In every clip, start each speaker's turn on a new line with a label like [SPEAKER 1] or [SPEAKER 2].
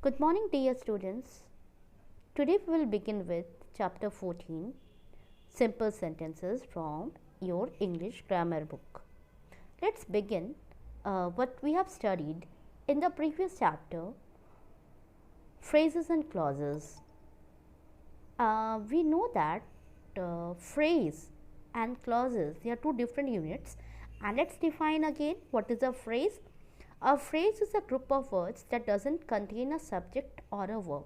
[SPEAKER 1] Good morning, dear students. Today we will begin with chapter 14, Simple Sentences from your English grammar book. Let's begin what we have studied in the previous chapter, phrases and clauses. We know that phrase and clauses, they are two different units, and let's define again what is a phrase. A phrase is a group of words that doesn't contain a subject or a verb.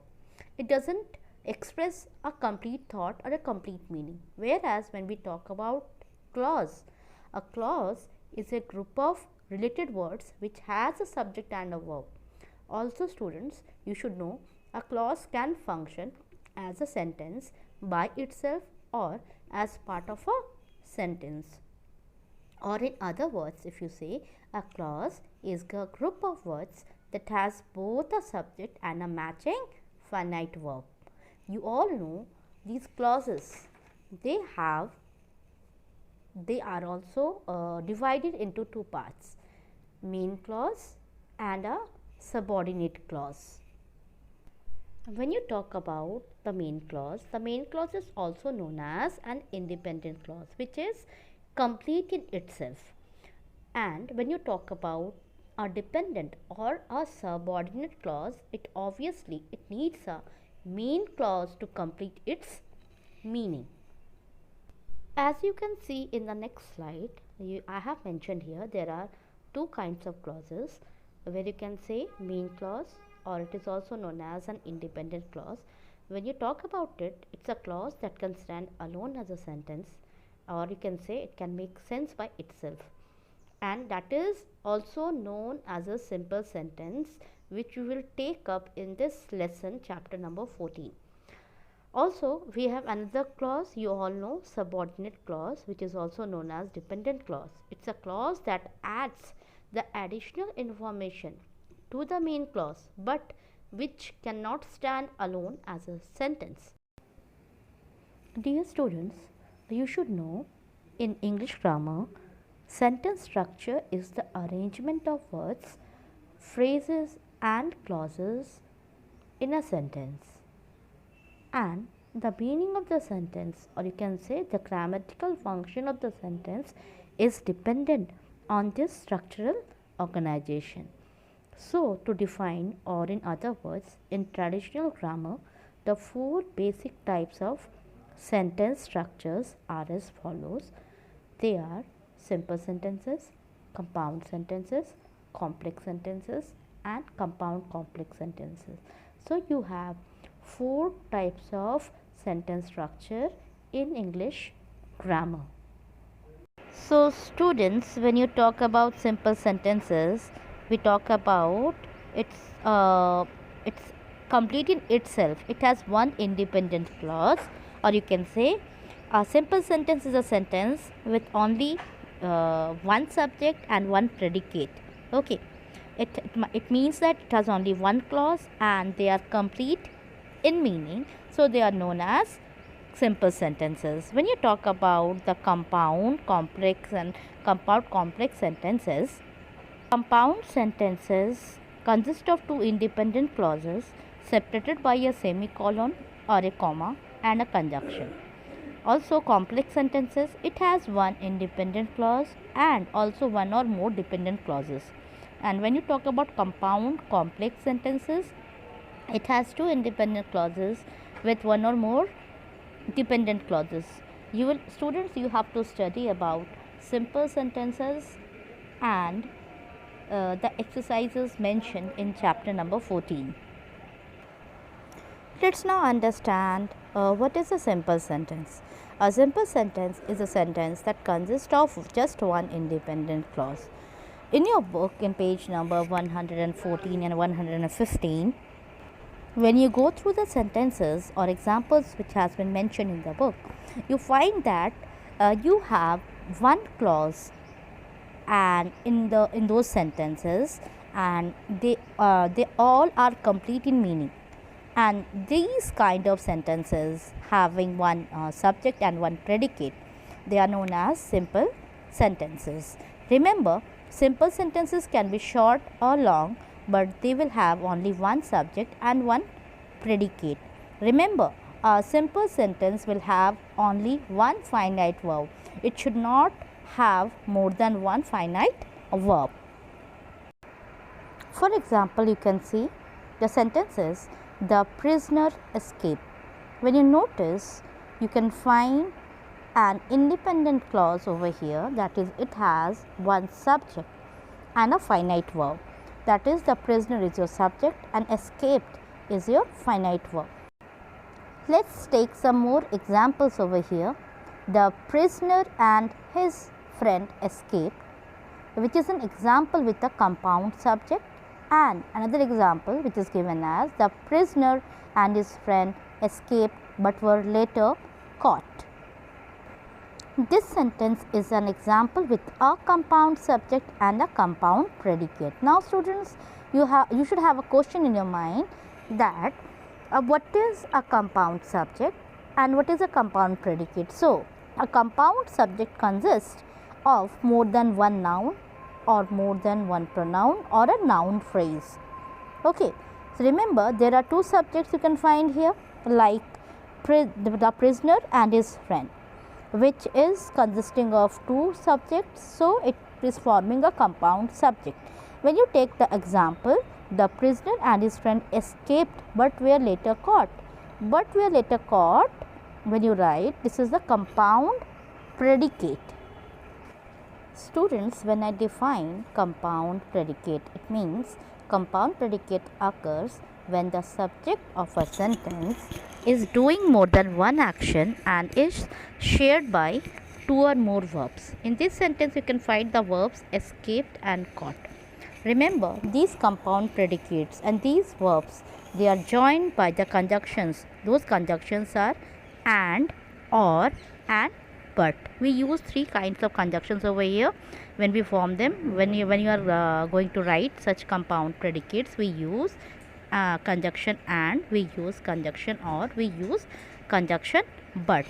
[SPEAKER 1] It doesn't express a complete thought or a complete meaning. Whereas when we talk about clause, a clause is a group of related words which has a subject and a verb. Also students, you should know a clause can function as a sentence by itself or as part of a sentence. Or in other words, if you say a clause is a group of words that has both a subject and a matching finite verb. You all know these clauses, they are also divided into two parts, main clause and a subordinate clause. When you talk about the main clause is also known as an independent clause, which is complete in itself. And when you talk about a dependent or a subordinate clause, it needs a main clause to complete its meaning. As you can see in the next slide, I have mentioned here there are two kinds of clauses where you can say main clause, or it is also known as an independent clause. When you talk about it, it's a clause that can stand alone as a sentence, or you can say it can make sense by itself, and that is also known as a simple sentence, which we will take up in this lesson, chapter number 14. Also, we have another clause, you all know, subordinate clause, which is also known as dependent clause. It's a clause that adds the additional information to the main clause, but which cannot stand alone as a sentence. Dear students, you should know in English grammar, sentence structure is the arrangement of words, phrases and clauses in a sentence. And the meaning of the sentence, or you can say the grammatical function of the sentence, is dependent on this structural organization. So, to define, or in other words, in traditional grammar, the four basic types of sentence structures are as follows. They are simple sentences, compound sentences, complex sentences, and compound complex sentences. So, you have four types of sentence structure in English grammar. So, students, when you talk about simple sentences, we talk about it's complete in itself. It has one independent clause, or you can say a simple sentence is a sentence with only one subject and one predicate. Okay, it means that it has only one clause and they are complete in meaning, so they are known as simple sentences. When you talk about the compound complex sentences, compound sentences consist of two independent clauses separated by a semicolon or a comma and a conjunction. Also, complex sentences, it has one independent clause and also one or more dependent clauses. And when you talk about compound complex sentences, it has two independent clauses with one or more dependent clauses. Students, you have to study about simple sentences and the exercises mentioned in chapter number 14. Let's now understand what is a simple sentence. A simple sentence is a sentence that consists of just one independent clause. In your book, in page number 114 and 115, when you go through the sentences or examples which has been mentioned in the book, you find that you have one clause and in those sentences, and they all are complete in meaning. And these kind of sentences having one subject and one predicate, they are known as simple sentences. Remember, simple sentences can be short or long, but they will have only one subject and one predicate. Remember, a simple sentence will have only one finite verb. It should not have more than one finite verb. For example, you can see the sentence is, the prisoner escaped. When you notice, you can find an independent clause over here, that is, it has one subject and a finite verb. That is, the prisoner is your subject and escaped is your finite verb. Let's take some more examples over here. The prisoner and his friend escaped, which is an example with a compound subject, and another example which is given as, the prisoner and his friend escaped but were later caught. This sentence is an example with a compound subject and a compound predicate. Now students, you should have a question in your mind that what is a compound subject and what is a compound predicate. So, a compound subject consists of more than one noun or more than one pronoun or a noun phrase. Okay. So, remember, there are two subjects you can find here, like the prisoner and his friend, which is consisting of two subjects. So, it is forming a compound subject. When you take the example, the prisoner and his friend escaped but were later caught. But were later caught, when you write, this is the compound predicate. Students, when I define compound predicate, it means compound predicate occurs when the subject of a sentence is doing more than one action and is shared by two or more verbs. In this sentence, you can find the verbs escaped and caught. Remember, these compound predicates and these verbs, they are joined by the conjunctions. Those conjunctions are and, or, and, but. We use three kinds of conjunctions over here when we form them. When you are going to write such compound predicates, we use conjunction and, we use conjunction or, we use conjunction but.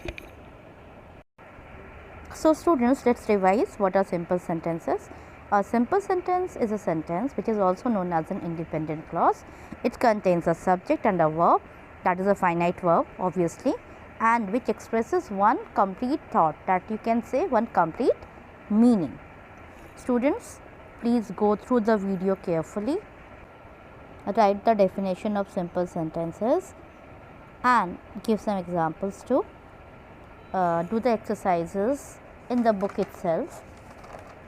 [SPEAKER 1] So students, let's revise what are simple sentences. A simple sentence is a sentence which is also known as an independent clause. It contains a subject and a verb, that is a finite verb obviously, and which expresses one complete thought, that you can say one complete meaning. Students, please go through the video carefully, write the definition of simple sentences and give some examples too. Do the exercises in the book itself.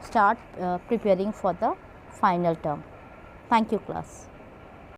[SPEAKER 1] Start preparing for the final term. Thank you, class.